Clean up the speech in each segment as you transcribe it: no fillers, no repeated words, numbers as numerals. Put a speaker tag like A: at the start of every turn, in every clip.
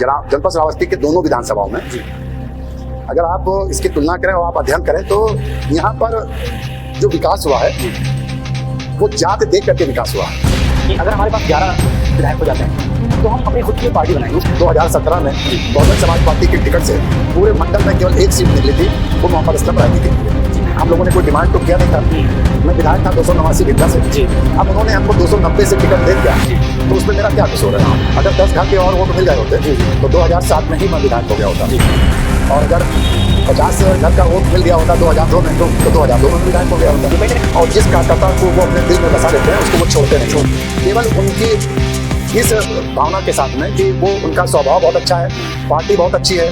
A: जनपद श्रावस्ती के दोनों विधानसभाओं में अगर आप इसकी तुलना करें और आप अध्ययन करें तो यहाँ पर जो विकास हुआ है वो जात देख करके विकास हुआ है।
B: कि अगर हमारे पास 11 विधायक हो जाते हैं तो हम अपनी खुद की पार्टी बनाएंगे।
A: 2017 में बहुजन समाज पार्टी के टिकट से पूरे मंडल में केवल एक सीट निकली थी, वो मोहम्मद असलम रायनी के लिए। हम लोगों ने कोई डिमांड तो किया नहीं था। मैं विधायक था 289 भिंडा से, अब उन्होंने हमको 290 से टिकट दे दिया, तो उसमें मेरा क्या कसूर है? अगर 10 घर के और वोट मिल गए होते तो 2007 में ही मैं विधायक हो गया होता, और अगर 50 घर का वोट मिल गया होता 2002 में तो 2002 में विधायक हो गया होता। और जिस कार्यकर्ता को वो अपने दिल में बसा लेते हैं उसको वो छोड़ते नहीं, केवल उनकी इस भावना के साथ में कि वो उनका स्वभाव बहुत अच्छा है, पार्टी बहुत अच्छी है,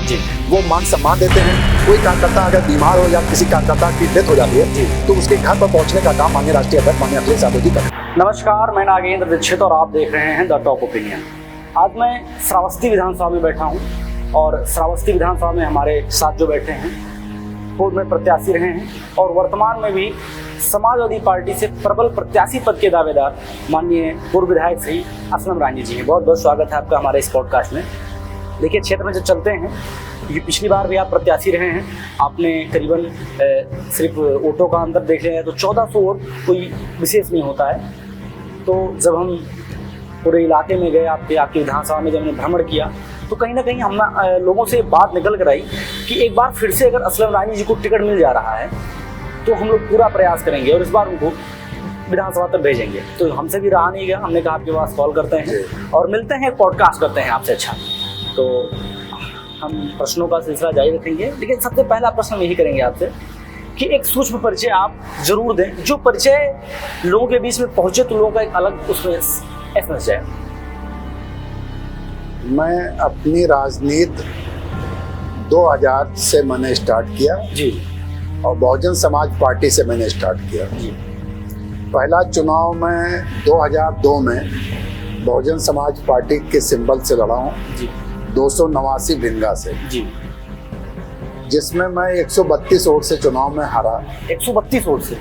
A: वो मान सम्मान देते हैं। कोई कार्यकर्ता अगर बीमार हो या किसी कार्यकर्ता की डेथ हो जाती है तो उसके घर पर पहुंचने का काम माननीय राष्ट्रीय अध्यक्ष माननीय अखिलेश यादव जी करें।
B: नमस्कार, मैं नागेंद्र दीक्षित और आप देख रहे हैं द टॉप ओपिनियन। आज मैं श्रावस्ती विधानसभा में बैठा हूं और श्रावस्ती विधानसभा में हमारे साथ जो बैठे हैं पूर्व में प्रत्याशी रहे हैं और वर्तमान में भी समाजवादी पार्टी से प्रबल प्रत्याशी पद के दावेदार माननीय पूर्व विधायक श्री असलम रायनी जी हैं। बहुत बहुत स्वागत है आपका हमारे इस पॉडकास्ट में। देखिए, क्षेत्र में जो चलते हैं, ये पिछली बार भी आप प्रत्याशी रहे हैं, आपने करीबन सिर्फ वोटों का अंतर देख लिया है तो 1400 वोट कोई विशेष नहीं होता है। तो जब हम पूरे इलाके में गए, आपकी विधानसभा में जब हमने भ्रमण किया तो कहीं ना कहीं हम लोगों से बात निकल कर आई कि एक बार फिर से अगर असलम रायनी जी को टिकट मिल जा रहा है तो हम लोग पूरा प्रयास करेंगे और इस बार उनको विधानसभा तक भेजेंगे। तो हमसे भी रहा नहीं गया, हमने कहा आपके पास कॉल करते हैं और मिलते हैं, पॉडकास्ट करते हैं आपसे। अच्छा, तो हम प्रश्नों का सिलसिला जारी रखेंगे, लेकिन सबसे पहला प्रश्न हम यही करेंगे आपसे कि एक सूक्ष्म परिचय आप जरूर दें, जो परिचय लोगों के बीच में पहुंचे तो लोगों का एक अलग उसमें एहसास जाए।
A: मैं अपनी राजनीति 2000 से मैंने स्टार्ट किया
B: जी,
A: और बहुजन समाज पार्टी से मैंने स्टार्ट किया
B: जी।
A: पहला चुनाव में 2002 में बहुजन समाज पार्टी के सिंबल से लड़ा हूँ, 289 भिंगा से
B: जी,
A: जिसमें मैं 132 वोट से चुनाव में हारा।
B: 132 वोट से।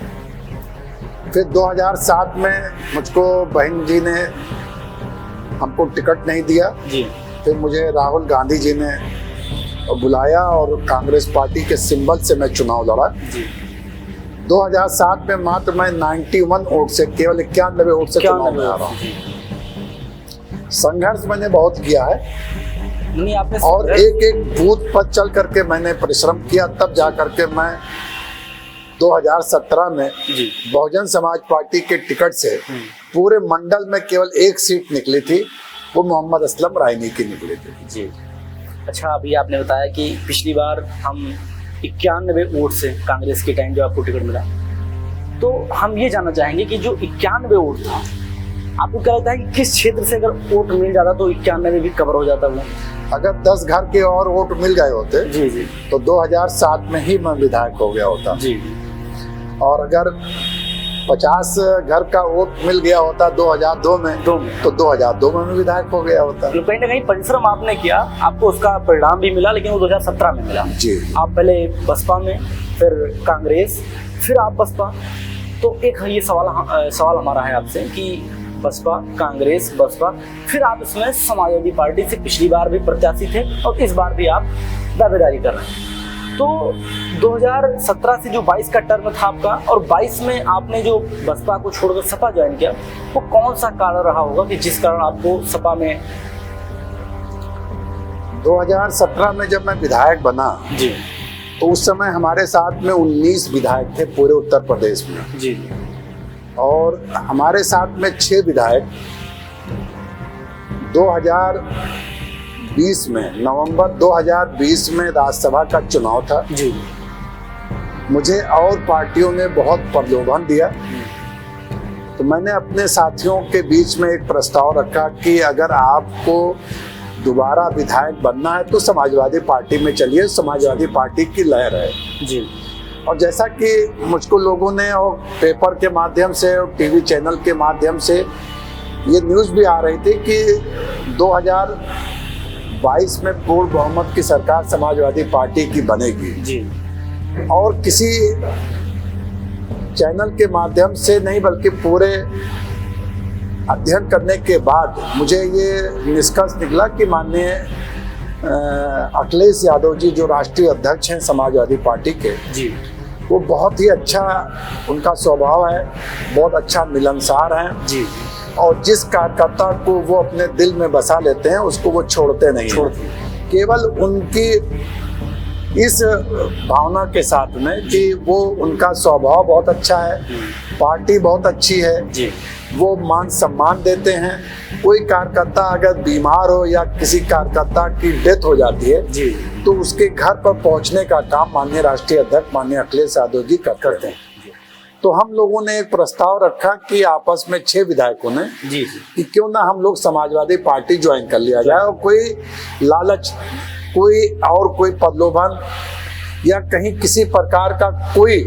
A: फिर 2007 में मुझको बहन जी ने हमको टिकट नहीं दिया
B: जी।
A: फिर मुझे राहुल गांधी जी ने बुलाया और कांग्रेस पार्टी के सिंबल से मैं चुनाव लड़ा
B: जी।
A: 2007 में मात्र मैं 91 वोट से, केवल 91 वोट से चुनाव में हारा हूँ। संघर्ष मैंने बहुत किया है
B: नहीं, आपने
A: और एक एक बूथ पर चल करके मैंने परिश्रम किया, तब जा करके मैं 2017 में बहुजन समाज पार्टी के टिकट से पूरे मंडल में केवल एक सीट निकली थी, वो मोहम्मद असलम रायनी की निकली थी
B: जी। अच्छा, अभी आपने बताया कि पिछली बार हम 91 वोट से कांग्रेस के टाइम जो आपको टिकट मिला, तो हम ये जानना चाहेंगे कि जो 91 वोट था, आपको क्या लगता है कि किस क्षेत्र से अगर वोट मिल जाता तो 91 भी कवर हो जाता? वो
A: अगर 10 घर के और वोट मिल गए होते
B: जी जी
A: तो 2007 में ही मैं विधायक हो गया होता
B: जी।
A: और अगर 50 घर का वोट मिल गया होता 2002 में तो 2002 में विधायक हो गया होता।
B: तो कहीं ना कहीं परिश्रम आपने किया, आपको उसका परिणाम भी मिला, लेकिन वो 2017 में मिला
A: जी।
B: आप पहले बसपा में, फिर कांग्रेस, फिर आप बसपा। तो एक ये सवाल हमारा है आपसे कि बसपा, कांग्रेस, बसपा, फिर आप इसमें समाजवादी पार्टी से पिछली बार भी प्रत्याशी थे और इस बार भी आप दावेदारी कर रहे हैं। तो 2017 से जो 22 का टर्म था आपका और 22 में आपने जो बसपा को छोड़कर सपा ज्वाइन किया, वो कौन सा कारण रहा होगा कि जिस कारण आपको सपा में?
A: 2017 में जब मैं विधायक बना
B: जी,
A: तो उस समय हमारे साथ में 19 विधायक थे पूरे उत्तर प्रदेश में
B: जी,
A: और हमारे साथ में 6 विधायक 2020 में, नवंबर 2020 में राज्यसभा का चुनाव था
B: जी।
A: मुझे और पार्टियों ने बहुत प्रलोभन दिया, तो मैंने अपने साथियों के बीच में एक प्रस्ताव रखा कि अगर आपको दोबारा विधायक बनना है तो समाजवादी पार्टी में चलिए, समाजवादी पार्टी की लहर है
B: जी।
A: और जैसा कि मुझको लोगों ने और पेपर के माध्यम से और टीवी चैनल के माध्यम से ये न्यूज़ भी आ रही थी कि 2022 में पूर्ण बहुमत की सरकार समाजवादी पार्टी की बनेगी
B: जी।
A: और किसी चैनल के माध्यम से नहीं बल्कि पूरे अध्ययन करने के बाद मुझे ये निष्कर्ष निकला कि माननीय अखिलेश यादव जी जो राष्ट्रीय अध्यक्ष हैं समाजवादी पार्टी के,
B: जी
A: वो बहुत ही अच्छा उनका स्वभाव है, बहुत अच्छा मिलनसार हैं
B: जी।
A: और जिस कार्यकर्ता को वो अपने दिल में बसा लेते हैं उसको वो छोड़ते नहीं हैं। केवल उनकी इस भावना के साथ में कि वो उनका स्वभाव बहुत अच्छा है, पार्टी बहुत अच्छी है
B: जी।
A: वो मान सम्मान देते हैं। कोई कार्यकर्ता अगर बीमार हो या किसी कार्यकर्ता की डेथ हो जाती है
B: जी
A: तो उसके घर पर पहुंचने का काम माननीय राष्ट्रीय अध्यक्ष माननीय अखिलेश यादव जी करते हैं। तो हम लोगों ने एक प्रस्ताव रखा कि आपस में 6 विधायकों ने
B: जी
A: कि क्यों ना हम लोग समाजवादी पार्टी ज्वाइन कर लिया जाए और कोई लालच, कोई प्रलोभन या कहीं किसी प्रकार का कोई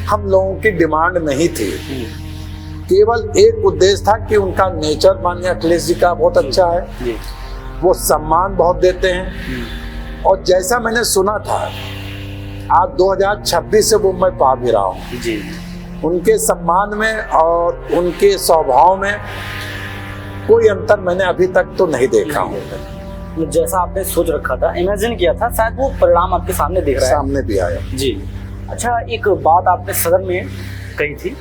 A: हम लोगों की डिमांड नहीं थी। केवल एक उद्देश्य था कि उनका नेचर माननीय अखिलेश जी का बहुत अच्छा है, वो सम्मान बहुत देते हैं और जैसा मैंने सुना था आज 2026 से वो मैं पा भी रहा हूँ
B: जी।
A: उनके सम्मान में और उनके स्वभाव में कोई अंतर मैंने अभी तक तो नहीं देखा हूँ।
B: जैसा आपने सोच रखा था, इमेजिन किया था, शायद वो परिणाम आपके सामने दिख रहा है।
A: सामने भी आया
B: जी। अच्छा, एक बात आपने सदन में कही थी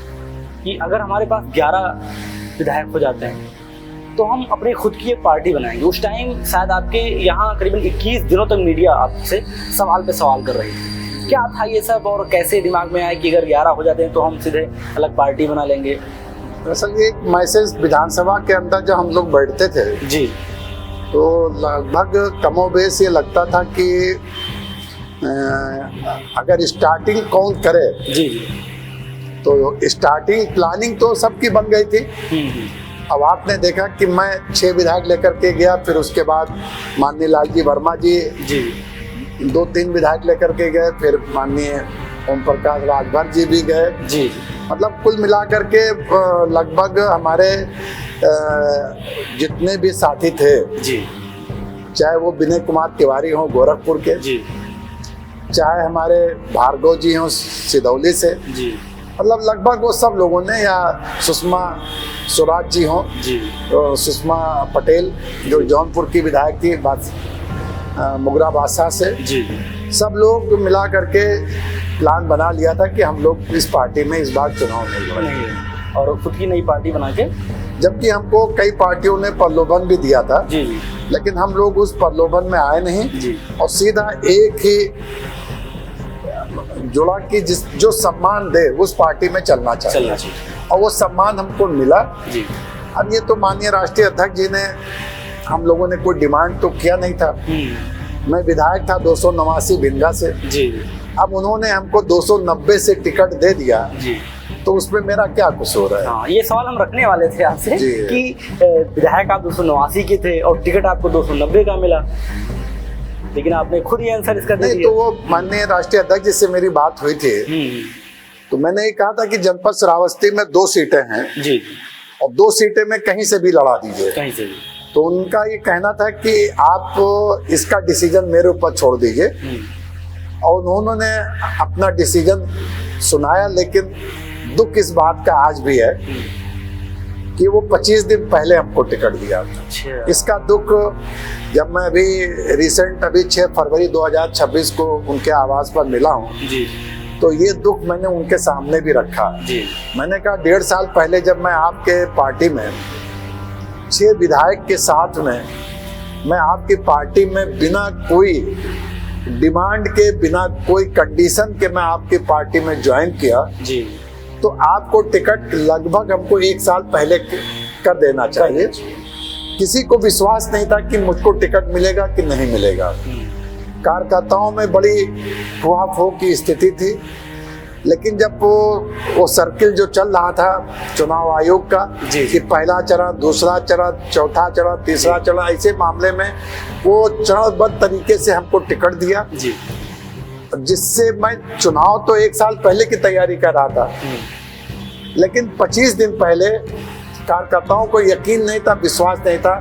B: कि अगर हमारे पास 11 विधायक हो जाते हैं तो हम अपनी खुद की एक पार्टी बनाएंगे। उस टाइम शायद आपके यहाँ करीबन 21 दिनों तक मीडिया आपसे सवाल पे सवाल कर रही थी। क्या था ये सब और कैसे दिमाग में आया कि अगर 11 हो जाते हैं तो हम सीधे अलग पार्टी बना लेंगे?
A: दरअसल ये एक मैसेज विधानसभा के अंदर जब हम लोग बैठते थे
B: जी
A: तो लगभग कमोबेश ये लगता था कि अगर स्टार्टिंग कौन करे
B: जी
A: तो स्टार्टिंग प्लानिंग तो सबकी बन गई थी। अब आपने देखा कि मैं 6 विधायक लेकर के गया, फिर उसके बाद माननीय लालजी वर्मा जी 2-3 विधायक लेकर के गए, फिर माननीय ओम प्रकाश राजभर जी भी गए
B: जी।
A: मतलब कुल मिलाकर के लगभग हमारे जितने भी साथी थे
B: जी,
A: चाहे वो विनय कुमार तिवारी हों गोरखपुर के
B: जी
A: चाहे हमारे भार्गव जी हों सिदौली से
B: जी,
A: मतलब लगभग वो सब लोगों ने, या सुषमा स्वराज जी हों
B: जी,
A: सुषमा पटेल जो जौनपुर की विधायक थी मुगरा बादशाह से,
B: जी
A: सब लोग मिला करके प्लान बना लिया था कि हम लोग इस पार्टी में इस बार चुनाव नहीं लड़ेंगे
B: और खुद की नई पार्टी बना के,
A: जबकि हमको कई पार्टियों ने प्रलोभन भी दिया था
B: जी जी,
A: लेकिन हम लोग उस प्रलोभन में आए नहीं
B: जी
A: और सीधा एक ही जुड़ा कि जो सम्मान दे उस पार्टी में चलना चाहिए और वो सम्मान हमको मिला
B: जी।
A: अब ये तो माननीय राष्ट्रीय अध्यक्ष जी ने, हम लोगों ने कोई डिमांड तो किया नहीं था। मैं विधायक था 289 भिंगा से
B: जी।
A: अब उन्होंने हमको 290 से टिकट दे दिया
B: जी,
A: तो उसमें मेरा क्या कसूर है?
B: हाँ, ये सवाल हम रखने वाले थे आपसे कि विधायक आप 289 के थे और टिकट आपको 290 का मिला, लेकिन आपने खुद ही आंसर इसका दे दिया।
A: तो वो माननीय राष्ट्रीय अध्यक्ष जी से मेरी बात हुई थी तो मैंने ये कहा था कि जनपद श्रावस्ती में 2 सीटें हैं
B: जी
A: और 2 सीटें में कहीं से भी लड़ा दीजिए।
B: कहीं से भी।
A: तो उनका ये कहना था कि आप इसका डिसीजन मेरे ऊपर छोड़ दीजिए और उन्होंने अपना डिसीजन सुनाया, लेकिन दुख इस बात का आज भी है कि वो 25 दिन पहले हमको टिकट दिया। इसका दुख जब मैं अभी 6 फरवरी 2026 को उनके आवास पर मिला हूँ
B: जी,
A: तो ये दुख मैंने उनके सामने भी रखा
B: जी।
A: मैंने कहा 1.5 साल पहले जब मैं आपके पार्टी में 6 विधायक के साथ में मैं आपकी पार्टी में बिना कोई डिमांड के, बिना कोई कंडीशन के मैं आपकी पार्टी में ज्वाइन किया
B: जी,
A: तो आपको टिकट लगभग हमको 1 साल पहले कर देना चाहिए। किसी को विश्वास नहीं था कि मुझको टिकट मिलेगा कि नहीं मिलेगा। कार्यकर्ताओं में बड़ी फुहाफू की स्थिति थी, लेकिन जब वो सर्किल जो चल रहा था चुनाव आयोग का कि पहला चरण, दूसरा चरण, चौथा चरण, तीसरा चरण, ऐसे मामले में वो चरणबद्ध तरीके से हमको टिकट दिया
B: जी,
A: जिससे मैं चुनाव तो 1 साल पहले की तैयारी कर रहा था, लेकिन 25 दिन पहले कार्यकर्ताओं को यकीन नहीं था, विश्वास नहीं था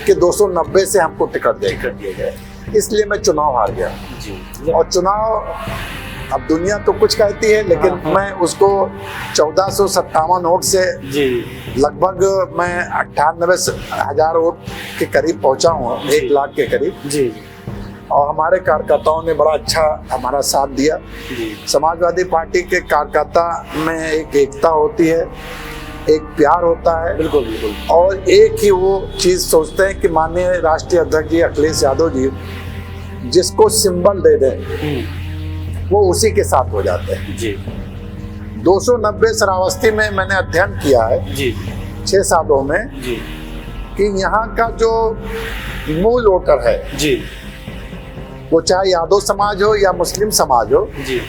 A: कि 290 से हमको टिकट दिए गए, इसलिए मैं चुनाव हार गया जी। और चुनाव, अब दुनिया तो कुछ कहती है, लेकिन मैं उसको 1457 वोट से जी, लगभग मैं 98,000 वोट के करीब पहुंचा हूँ, 1 लाख के करीब जी। और हमारे कार्यकर्ताओं ने बड़ा अच्छा हमारा साथ दिया।
B: जी
A: समाजवादी पार्टी के कार्यकर्ता में एक एकता होती है, एक प्यार होता है,
B: बिल्कुल बिल्कुल।
A: और एक ही वो चीज सोचते हैं कि माननीय राष्ट्रीय अध्यक्ष जी अखिलेश यादव जी जिसको सिंबल दे दें वो उसी के साथ हो जाते हैं।
B: जी
A: 290 श्रावस्ती में मैंने अध्ययन किया है
B: जी
A: 6 सालों में
B: जी
A: कि यहाँ का जो मूल वोटर है
B: जी
A: वो चाहे यादव समाज हो या मुस्लिम समाज हो,
B: जी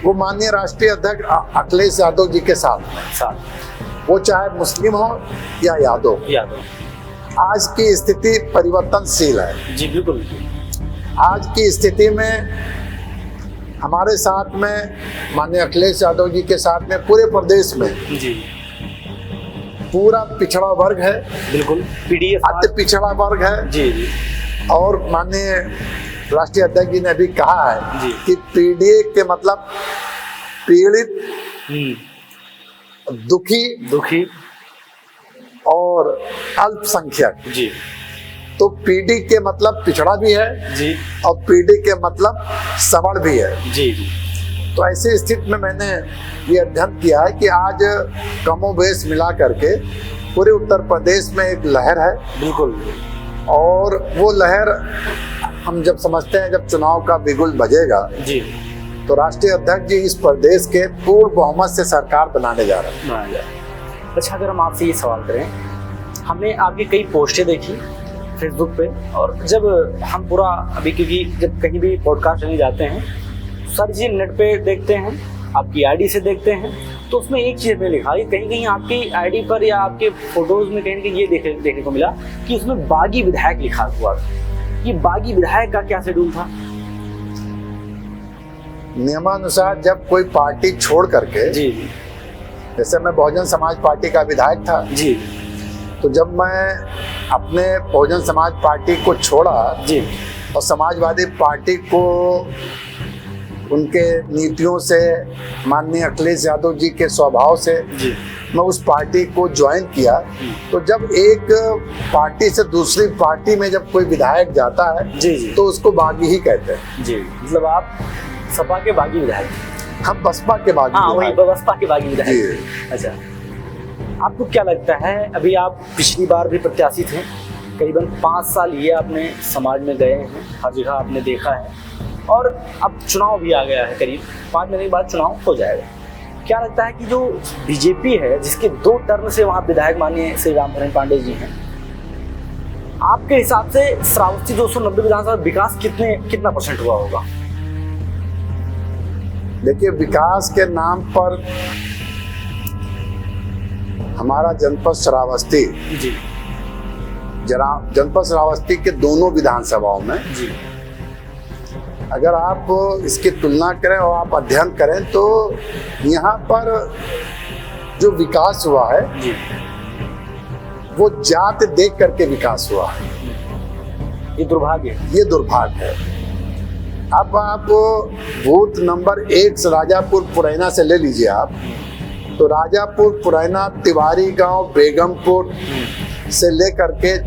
A: वो माननीय राष्ट्रीय अध्यक्ष अखिलेश यादव जी के साथ है।
B: साथ
A: वो चाहे मुस्लिम हो या यादव।
B: यादव।
A: आज की स्थिति परिवर्तनशील है।
B: जी बिल्कुल।
A: आज की स्थिति में हमारे साथ में माननीय अखिलेश यादव जी के साथ में पूरे प्रदेश में
B: जी
A: पूरा पिछड़ा वर्ग है,
B: बिल्कुल। पीडीएफ
A: अति पिछड़ा वर्ग है।
B: जी जी
A: और माननीय राष्ट्रीय अध्यक्ष जी ने भी कहा है
B: जी।
A: कि पीडीए के मतलब पीड़ित, दुखी और अल्पसंख्यक।
B: जी
A: तो पीडी के मतलब पिछड़ा भी है
B: जी
A: और पीडी के मतलब सवर्ण भी है।
B: जी जी
A: तो ऐसी स्थिति में मैंने ये अध्ययन किया है कि आज कमोबेश मिला करके पूरे उत्तर प्रदेश में एक लहर है।
B: बिल्कुल।
A: और वो लहर हम जब समझते हैं जब चुनाव का बिगुल बजेगा
B: जी
A: तो राष्ट्रीय अध्यक्ष जी इस प्रदेश के पूर्ण बहुमत से सरकार बनाने जा रहे हैं।
B: अच्छा, अगर हम आपसे ये सवाल करें, हमने आपकी कई पोस्टें देखी फेसबुक पे, और जब हम पूरा अभी क्योंकि जब कहीं भी पॉडकास्ट लेने जाते हैं सर जी नेट पे देखते हैं, आपकी आईडी से देखते हैं, तो उसमें एक चीज़ में लिखा है कहीं कहीं आपकी आईडी पर या आपके फोटोज में कहीं ना कहीं ये देखने को मिला कि उसमें बागी विधायक लिखा हुआ था। ये बागी विधायक का क्या शेड्यूल था?
A: नियमानुसार जब कोई पार्टी छोड़ करके,
B: जी
A: जैसे मैं बहुजन समाज पार्टी का विधायक था,
B: जी
A: तो जब मैं अपने बहुजन समाज पार्टी को छोड़ा
B: जी
A: और समाजवादी पार्टी को उनके नीतियों से, माननीय अखिलेश यादव जी के स्वभाव से
B: जी
A: मैं उस पार्टी को ज्वाइन किया, तो जब एक पार्टी से दूसरी पार्टी में जब कोई विधायक जाता है
B: जी जी
A: तो उसको बागी ही कहते हैं।
B: जी, मतलब आप सपा के बागी विधायक?
A: हम बसपा के बागी।
B: हाँ, वही बसपा के बागी विधायक।
A: जी।
B: अच्छा, आपको क्या लगता है, अभी आप पिछली बार भी प्रत्याशी थे, करीबन 5 साल ये आपने समाज में गए हैं, हर जगह आपने देखा है, और अब चुनाव भी आ गया है, करीब 5 महीने के बाद चुनाव हो जाएगा। क्या लगता है कि जो बीजेपी है जिसके 2 टर्म से वहाँ विधायक माननीय श्री रामभरण पांडे जी हैं, आपके हिसाब से श्रावस्ती 290 विधानसभा विकास कितना % हुआ होगा?
A: देखिए, विकास के नाम पर हमारा जनपद श्रावस्ती,
B: जी
A: जनपद श्रावस्ती के दोनों विधानसभाओं में
B: जी
A: अगर आप इसकी तुलना करें और आप अध्ययन करें तो यहाँ पर जो विकास हुआ है
B: जी
A: वो जात देख करके विकास हुआ है।
B: ये दुर्भाग्य है।
A: ये दुर्भाग्य है। अब आप बूथ नंबर 1 राजापुर पुरैना से ले लीजिए आप, तो राजापुर पुरैना, तिवारी गांव, बेगमपुर से लेकर के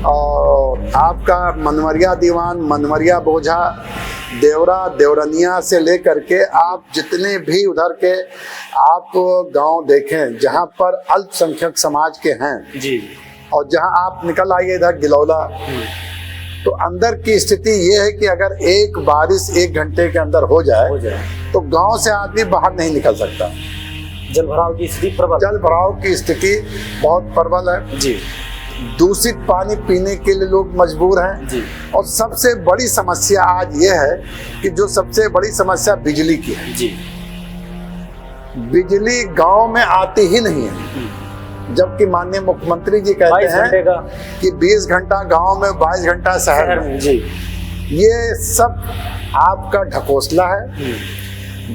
A: और आपका मनवरिया दीवान, मनवरिया बोझा, देवरा, देवरनिया से लेकर के आप जितने भी उधर के आप गांव देखें जहां पर अल्पसंख्यक समाज के हैं
B: जी,
A: और जहां आप निकल आइए इधर गिलौला, तो अंदर की स्थिति ये है कि अगर एक बारिश 1 घंटे के अंदर हो जाए तो गांव से आदमी बाहर नहीं निकल सकता।
B: जल भराव की स्थिति प्रबल,
A: जल भराव की स्थिति बहुत प्रबल है
B: जी।
A: दूषित पानी पीने के लिए लोग मजबूर हैं
B: जी।
A: और सबसे बड़ी समस्या आज ये है कि जो सबसे बड़ी समस्या बिजली की है
B: जी।
A: बिजली गांव में आती ही नहीं है, जबकि माननीय मुख्यमंत्री जी कहते हैं कि 20 घंटा गांव में, 22 घंटा शहर में।
B: जी।
A: ये सब आपका ढकोसला है।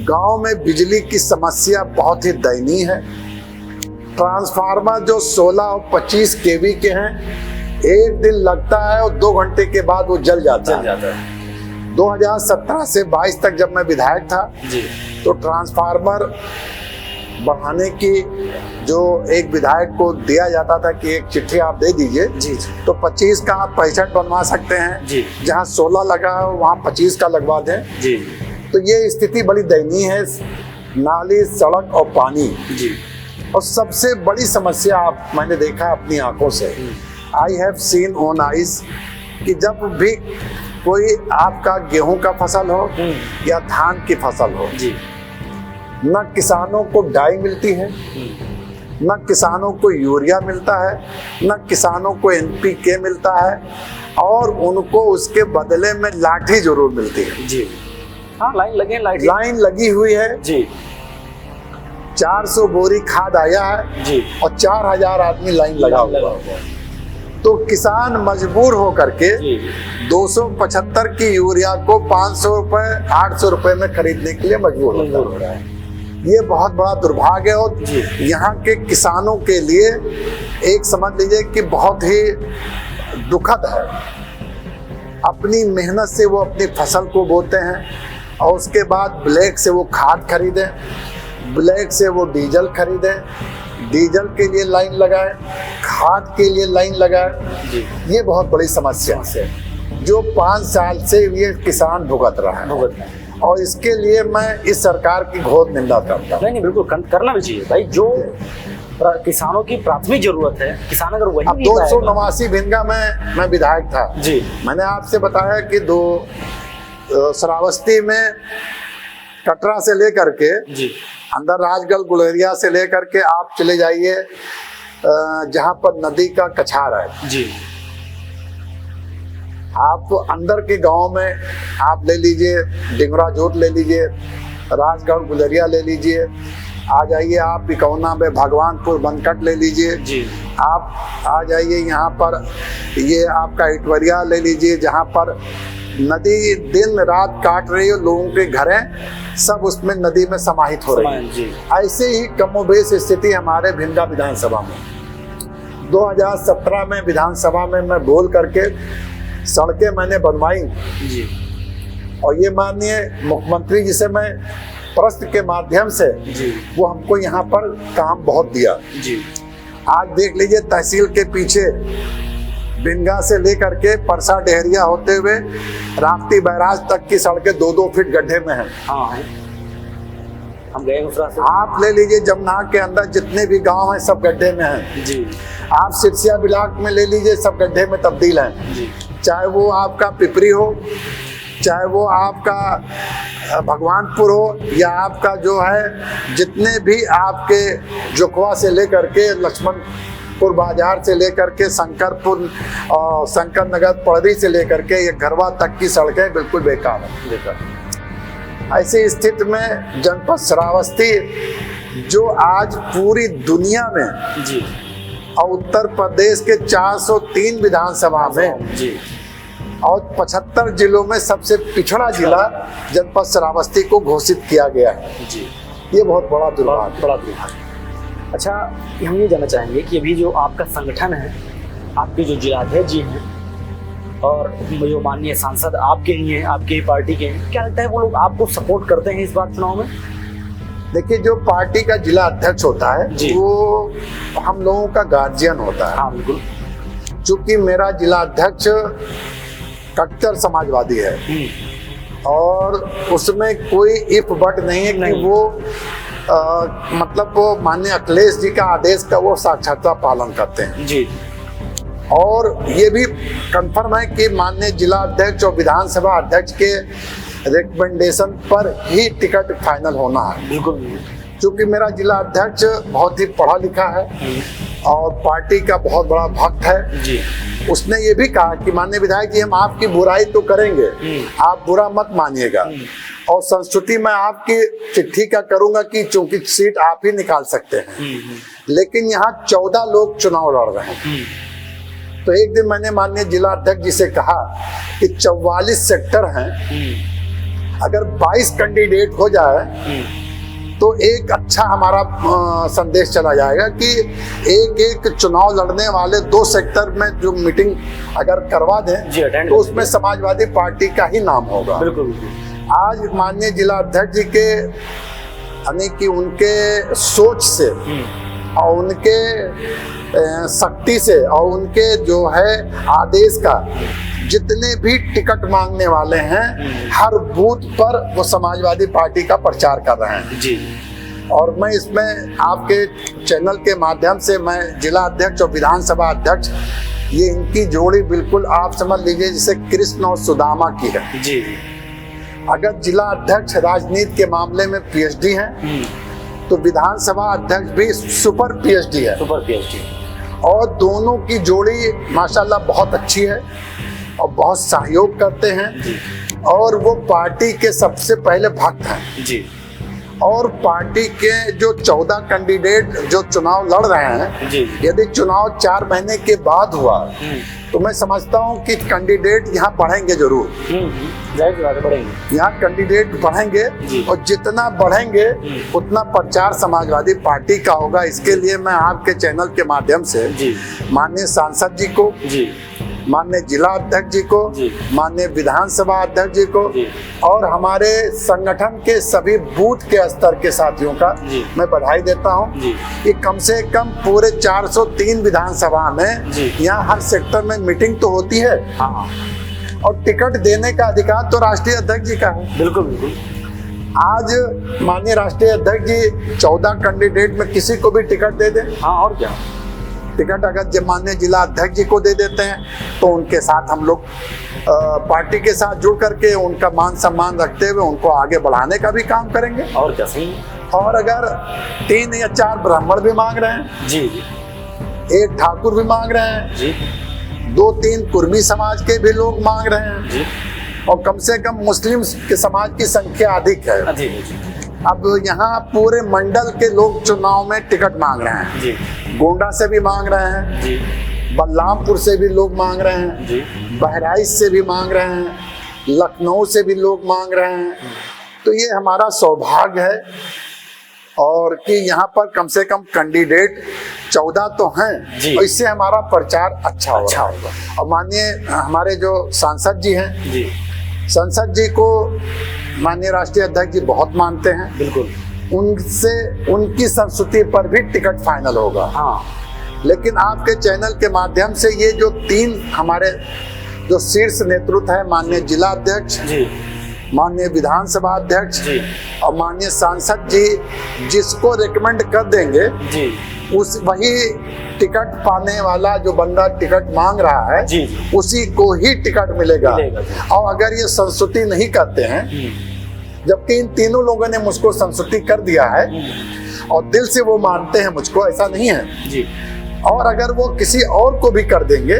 A: गांव में बिजली की समस्या बहुत ही दयनीय है। ट्रांसफार्मर जो 16 और 25 केवी के हैं, 1 दिन लगता है और 2 घंटे के बाद वो जल जाता है। 2017 से 22 तक जब मैं विधायक था
B: जी।
A: तो ट्रांसफार्मर बढ़ाने की जो एक विधायक को दिया जाता था कि एक चिट्ठी आप दे दीजिए,
B: जी
A: तो 25 का आप 65 बनवा सकते हैं,
B: जी
A: जहाँ 16 लगा हो वहाँ 25 का लगवा दें।
B: जी
A: तो ये स्थिति बड़ी दयनीय है, नाली, सड़क और पानी।
B: जी।
A: और सबसे बड़ी समस्या मैंने देखा अपनी आंखों से, I have seen on eyes, कि जब भी कोई आपका गेहूं का फसल हो या धान की फसल हो,
B: जी
A: न किसानों को डाई मिलती है, न किसानों को यूरिया मिलता है, न किसानों को NPK मिलता है, और उनको उसके बदले में लाठी जरूर मिलती है।
B: जी हाँ, लाइन
A: लगी हुई है
B: जी।
A: 400 बोरी खाद आया है
B: जी
A: और 4000 आदमी लाइन लगा हुआ है। तो किसान मजबूर होकर के 275 की यूरिया को 500 रुपए 800 रुपए में खरीदने के लिए मजबूर हो रहा है। ये बहुत बड़ा दुर्भाग्य है और यहाँ के किसानों के लिए एक समझ लीजिए कि बहुत ही दुखद है। अपनी मेहनत से वो अपनी फसल को बोते हैं और उसके बाद ब्लैक से वो खाद खरीदें, ब्लैक से वो डीजल खरीदें, डीजल के लिए लाइन लगाए, खाद के लिए लाइन लगाए। ये बहुत बड़ी समस्या है जो 5 साल से ये किसान भुगत रहा है। और इसके लिए मैं इस सरकार की घोर निंदा करता हूँ।
B: नहीं, बिल्कुल करना भी चाहिए भाई। जो किसानों की प्राथमिक जरूरत है, किसान अगर वही
A: अब 289 भिनगा में मैं विधायक था
B: जी।
A: मैंने आपसे बताया कि श्रावस्ती में कटरा से लेकर के
B: जी
A: अंदर राजगढ़ गुलेरिया से लेकर के आप चले जाइए जहाँ पर नदी का कछार है
B: जी।
A: आप अंदर के गांव में आप ले लीजिए, डिंगरा जोत ले लीजिए, राजगढ़ गुलेरिया ले लीजिए, आ जाइए आप इकौना में भगवानपुर बनकट ले लीजिए
B: जी।
A: आप आ जाइए यहाँ पर ये आपका इटवरिया ले लीजिए, जहाँ पर नदी दिन रात काट रही है, लोगों के घरें सब उसमें नदी में समाहित हो रही है। ऐसे ही कमोबेश स्थिति हमारे भिंगा विधानसभा में 2017 में विधानसभा में मैं बोल करके सड़कें मैंने बनवाई
B: जी।
A: और ये माननीय मुख्यमंत्री जी से मैं प्रश्न के माध्यम से
B: जी।
A: वो हमको यहाँ पर काम बहुत दिया
B: जी।
A: आज देख लीजिए तहसील के पीछे बिंगा से लेकर के परसा डेहरिया होते हुए राप्ती बैराज तक की सड़कें 2-2 फीट गड्ढे में हैं।
B: हाँ, हम गए उस रास्ते।
A: आप ले लीजिए जमुना के अंदर जितने भी गांव हैं सब गड्ढे में हैं
B: जी।
A: आप सिरसिया ब्लॉक में ले लीजिए सब गड्ढे में तब्दील हैं
B: जी।
A: चाहे वो आपका पिपरी हो, चाहे वो आपका भगवानपुर हो, या आपका जो है जितने भी आपके जुकवा से लेकर के लक्ष्मणपुर बाजार से लेकर के शंकरपुर और शंकर नगर पड़री से लेकर के ये घरवा तक की सड़कें बिल्कुल बेकार हैं। ऐसी स्थिति में जनपद श्रावस्ती जो आज पूरी दुनिया में
B: जी
A: और उत्तर प्रदेश के 403 विधानसभा में
B: जी
A: और 75 जिलों में सबसे पिछड़ा जिला जनपद श्रावस्ती को घोषित किया गया है
B: जी।
A: ये बहुत बड़ा दुर्भाग्य।
B: बड़ा दुर्भाग्य। अच्छा, हम ये जानना चाहेंगे कि अभी जो आपका संगठन है, आपके जो जिलाध्यक्ष जी हैं और जो माननीय सांसद आपके ही हैं, आपकी ही पार्टी के हैं, क्या लगता है वो लोग आपको सपोर्ट करते हैं इस बार चुनाव में?
A: देखिए, जो पार्टी का जिला अध्यक्ष होता है वो हम लोगों का गार्जियन होता है।
B: हाँ बिल्कुल।
A: चूंकि मेरा जिला अध्यक्ष कट्टर समाजवादी है और उसमें कोई इफ बट नहीं है कि वो मतलब वो माननीय अखिलेश जी का आदेश का वो साक्षात्कार पालन करते हैं
B: जी।
A: और ये भी कंफर्म है कि माननीय जिला अध्यक्ष और विधानसभा अध्यक्ष के रिकमेंडेशन पर ही टिकट फाइनल होना है।
B: बिल्कुल।
A: क्योंकि मेरा जिला अध्यक्ष बहुत ही पढ़ा लिखा है और पार्टी का बहुत बड़ा भक्त है
B: जी।
A: उसने ये भी कहा कि माननीय विधायक जी हम आपकी बुराई तो करेंगे, आप बुरा मत मानिएगा और संस्तुति मैं आपकी चिट्ठी का करूंगा कि चूंकि सीट आप ही निकाल सकते हैं, लेकिन यहाँ 14 लोग चुनाव लड़ रहे हैं। तो एक दिन मैंने माननीय जिला अध्यक्ष जी से कहा कि 44 सेक्टर हैं, अगर 22 कैंडिडेट हो जाए तो एक अच्छा हमारा संदेश चला जाएगा कि एक चुनाव लड़ने वाले 2 सेक्टर में जो मीटिंग अगर करवा दें तो उसमें समाजवादी पार्टी का ही नाम होगा।
B: बिल्कुल।
A: आज माननीय जिला अध्यक्ष जी के यानी कि उनके सोच से और उनके शक्ति से और उनके जो है आदेश का जितने भी टिकट मांगने वाले हैं हर बूथ पर वो समाजवादी पार्टी का प्रचार कर रहे हैं
B: जी।
A: और मैं इसमें आपके चैनल के माध्यम से मैं जिला अध्यक्ष और विधानसभा अध्यक्ष, ये इनकी जोड़ी बिल्कुल आप समझ लीजिए जैसे कृष्ण और सुदामा की है
B: जी।
A: अगर जिला अध्यक्ष राजनीति के मामले में पीएचडी हैं तो विधानसभा अध्यक्ष भी सुपर पीएचडी है।
B: Super PhD.
A: और दोनों की जोड़ी माशाल्लाह बहुत अच्छी है और बहुत सहयोग करते हैं और वो पार्टी के सबसे पहले भक्त हैं
B: जी।
A: और पार्टी के जो 14 कैंडिडेट जो चुनाव लड़ रहे हैं
B: जी।
A: यदि चुनाव 4 महीने के बाद हुआ तो मैं समझता हूं कि कैंडिडेट यहाँ बढ़ेंगे जरूर।
B: जाहिर बात है बढ़ेंगे,
A: यहाँ कैंडिडेट बढ़ेंगे और जितना बढ़ेंगे उतना प्रचार समाजवादी पार्टी का होगा। इसके लिए मैं आपके चैनल के माध्यम से माननीय सांसद जी को, माननीय जिला अध्यक्ष जी को, माननीय विधानसभा अध्यक्ष जी को और हमारे संगठन के सभी बूथ के स्तर के साथियों का मैं बधाई देता हूं कि कम से कम पूरे 403 विधानसभा में यहाँ हर सेक्टर में मीटिंग तो होती है और टिकट देने का अधिकार तो राष्ट्रीय अध्यक्ष जी का है।
B: बिल्कुल बिल्कुल।
A: आज माननीय राष्ट्रीय अध्यक्ष जी 14 कैंडिडेट में किसी को भी टिकट दे दें।
B: हाँ और क्या,
A: टिकट अगर जब माननीय जिला अध्यक्ष जी को दे देते हैं तो उनके साथ हम लोग पार्टी के साथ जुड़ करके उनका मान सम्मान रखते हुए उनको आगे बढ़ाने का भी काम करेंगे।
B: और क्या, सही।
A: और अगर 3 या 4 ब्राह्मण भी मांग रहे हैं
B: जी,
A: 1 ठाकुर भी मांग रहे हैं
B: जी,
A: 2-3 कुर्मी समाज के भी लोग मांग रहे हैं
B: जी,
A: और कम से कम मुस्लिम के समाज की संख्या अधिक है। अब यहाँ पूरे मंडल के लोग चुनाव में टिकट मांग रहे हैं
B: जी।
A: गोंडा से भी मांग रहे हैं
B: जी,
A: बलरामपुर से भी लोग मांग रहे हैं
B: जी,
A: बहराइच से भी मांग रहे हैं, लखनऊ से भी लोग मांग रहे हैं। तो ये हमारा सौभाग्य है और कि यहाँ पर कम से कम कैंडिडेट 14 तो हैं और इससे हमारा प्रचार अच्छा होगा। और माननीय हमारे जो सांसद जी हैं
B: जी,
A: संसद जी को माननीय राष्ट्रीय अध्यक्ष जी बहुत मानते हैं।
B: बिल्कुल।
A: उनसे उनकी संस्तुति पर भी टिकट फाइनल होगा।
B: हाँ।
A: लेकिन आपके चैनल के माध्यम से ये जो 3 हमारे जो शीर्ष नेतृत्व है, माननीय जिला अध्यक्ष जी, माननीय विधानसभा अध्यक्ष जी और माननीय सांसद जी, जिसको रिकमेंड कर देंगे जी, उस वही टिकट पाने वाला जो बंदा टिकट मांग रहा है जी, उसी को ही टिकट मिलेगा। और अगर ये संस्तुति नहीं करते हैं, जबकि इन तीनों लोगों ने मुझको संस्तुति कर दिया है और दिल से वो मानते हैं मुझको, ऐसा नहीं है जी। और अगर वो किसी और को भी कर देंगे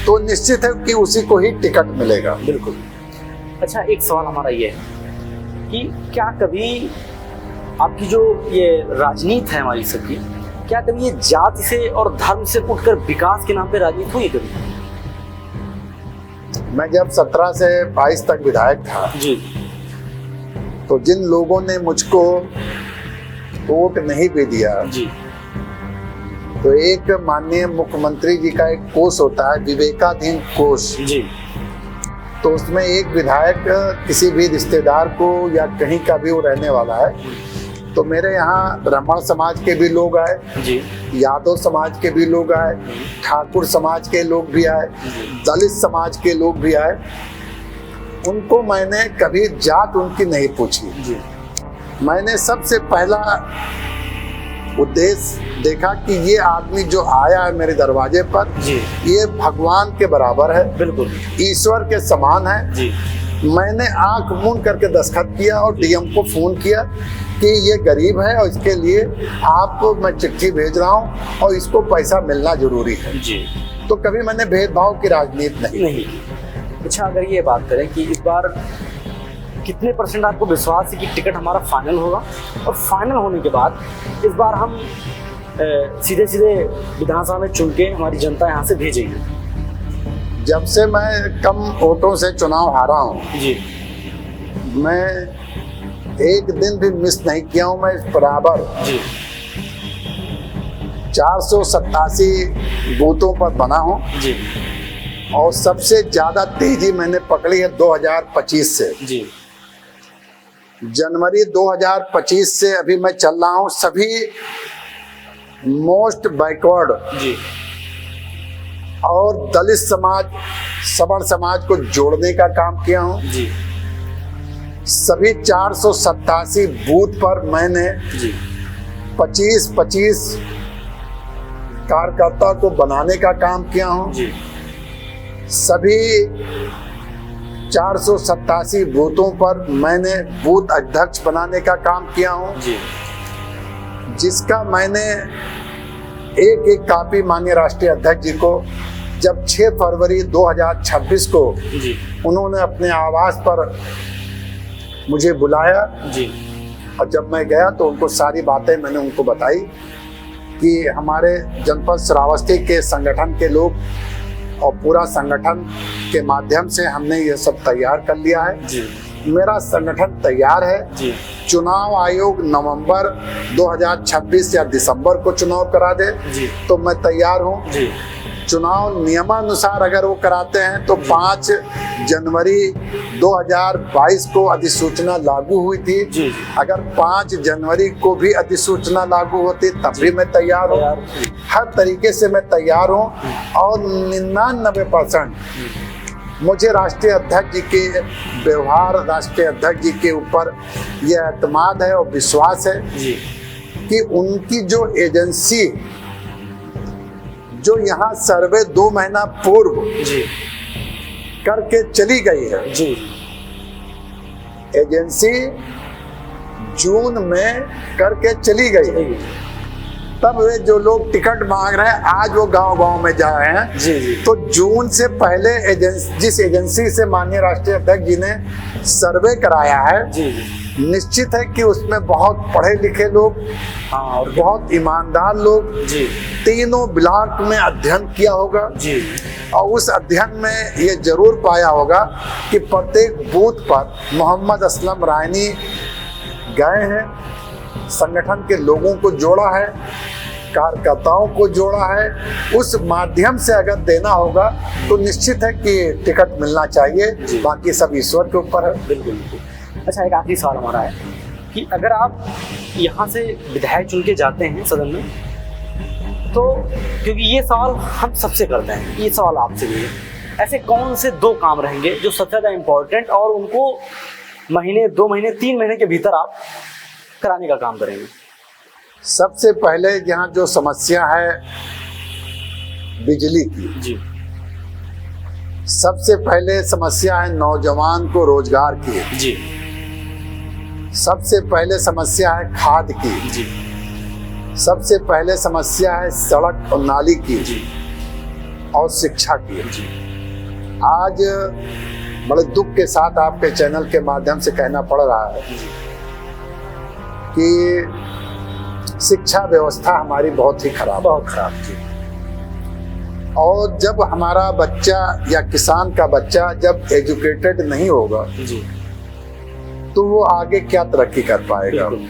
A: तो निश्चित है कि उसी को ही टिकट मिलेगा।
B: बिल्कुल। अच्छा, एक सवाल हमारा ये है कि क्या कभी आपकी जो ये राजनीति है हमारी सबकी, क्या कभी ये जाति से और धर्म से उठकर विकास के नाम पे राजनीति हुई कभी?
A: मैं जब 17 से 22 तक विधायक था
B: जी,
A: तो जिन लोगों ने मुझको वोट नहीं भी दिया जी, तो एक माननीय मुख्यमंत्री जी का एक कोष होता है, विवेकाधीन कोष जी, तो उसमें एक विधायक किसी भी रिश्तेदार को या कहीं का भी वो रहने वाला है, तो मेरे यहाँ ब्राह्मण समाज के भी लोग आए जी, यादव समाज के भी लोग आए, ठाकुर समाज के लोग भी आए, दलित समाज के लोग भी आए। उनको मैंने कभी जात उनकी नहीं पूछी जी। मैंने सबसे पहला उद्देश्य देखा कि ये आदमी जो आया है मेरे दरवाजे पर जी, ये भगवान के बराबर है, बिल्कुल ईश्वर के समान है जी। मैंने आंख मूंद करके दस्तखत किया और डीएम को फोन किया कि ये गरीब है और इसके लिए आपको मैं चिट्ठी भेज रहा हूँ और इसको पैसा मिलना जरूरी है जी। तो कभी मैंने भेदभाव की राजनीति नहीं।
B: अच्छा, अगर ये बात करें कि इस बार कितने % आपको विश्वास है कि टिकट हमारा फाइनल होगा, और फाइनल होने के बाद इस बार हम सीधे सीधे विधानसभा में चुन के हमारी जनता यहाँ से भेजेंगे?
A: जब से मैं कम वोटों से चुनाव हारा हूँ जी, मैं एक दिन भी मिस नहीं किया हूँ। मैं बराबर जी 487 बूथों पर बना हूँ जी, और सबसे ज्यादा तेजी मैंने पकड़ी है 2025 से जी। जनवरी 2025 से अभी मैं चल रहा हूं, सभी मोस्ट बैकवर्ड
B: जी
A: और दलित समाज, सवर्ण समाज को जोड़ने का काम किया हूं।
B: जी
A: सभी 487 बूथ पर मैंने
B: जी
A: 25-25 कार्यकर्ता को बनाने का काम किया हूं।
B: जी
A: सभी 487 बूथों पर मैंने बूथ अध्यक्ष बनाने का काम किया हूं,
B: जी
A: जिसका मैंने एक एक कॉपी माननीय राष्ट्रीय अध्यक्ष जी को जब 6 फरवरी 2026 को
B: जी
A: उन्होंने अपने आवास पर मुझे बुलाया,
B: जी
A: और जब मैं गया तो उनको सारी बातें मैंने उनको बताई कि हमारे जनपद श्रावस्ती के संगठन के लोग और पूरा संगठन के माध्यम से हमने ये सब तैयार कर लिया है।
B: जी
A: मेरा संगठन तैयार है।
B: जी
A: चुनाव आयोग नवंबर 2026 या दिसंबर को चुनाव करा दे
B: जी
A: तो मैं तैयार हूँ।
B: जी
A: चुनाव नियमानुसार अगर वो कराते हैं तो 5 जनवरी 2022 को अधिसूचना लागू हुई थी।
B: जी
A: अगर 5 जनवरी को भी अधिसूचना लागू होती तब भी मैं तैयार हूँ। हर तरीके से मैं तैयार हूँ और 99% मुझे राष्ट्रीय अध्यक्ष जी के व्यवहार, राष्ट्रीय अध्यक्ष जी के ऊपर यह एतमाद है और विश्वास है
B: जी
A: कि उनकी जो एजेंसी जो यहाँ सर्वे 2 महीना पूर्व
B: जी
A: करके चली गई है,
B: जी
A: एजेंसी जून में करके चली गई है, तब वे जो लोग टिकट मांग रहे हैं आज वो गांव-गांव में जा रहे हैं।
B: जी जी
A: तो जून से पहले जिस एजेंसी से माननीय राष्ट्रीय अध्यक्ष जी ने सर्वे कराया है,
B: जी
A: निश्चित है कि उसमें बहुत पढ़े लिखे लोग,
B: हाँ और
A: बहुत ईमानदार लोग
B: जी
A: तीनों ब्लॉक में अध्ययन किया होगा
B: जी
A: और उस अध्ययन में ये जरूर पाया होगा कि प्रत्येक बूथ पर मोहम्मद असलम रायनी गए हैं, संगठन के लोगों को जोड़ा है, कार्यकर्ताओं को जोड़ा है। उस माध्यम से अगर देना होगा तो निश्चित है कि टिकट मिलना चाहिए, बाकी सब ईश्वर के ऊपर है।
B: बिल्कुल बिल्कुल। अच्छा, एक आखिरी सवाल हमारा है कि अगर आप यहाँ से विधायक चुन के जाते हैं सदन में, तो क्योंकि ये सवाल हम सबसे करते हैं, ये सवाल आपसे भी है, ऐसे कौन से 2 काम रहेंगे जो सबसे ज़्यादा इम्पोर्टेंट और उनको महीने, 2 महीने, 3 महीने के भीतर आप कराने का काम करेंगे?
A: सबसे पहले यहाँ जो समस्या है बिजली की,
B: जी
A: सबसे पहले समस्या है नौजवान को रोजगार की,
B: जी
A: सबसे पहले समस्या है खाद की,
B: जी
A: सबसे पहले समस्या है सड़क और नाली की,
B: जी
A: और शिक्षा की।
B: जी
A: आज बड़े दुख के साथ आपके चैनल के माध्यम से कहना पड़ रहा है कि शिक्षा व्यवस्था हमारी बहुत ही खराब है।
B: बहुत खराब। जी
A: और जब हमारा बच्चा या किसान का बच्चा जब एजुकेटेड नहीं होगा
B: जी
A: तो वो आगे क्या तरक्की कर पाएगा।
B: बिल्कुल।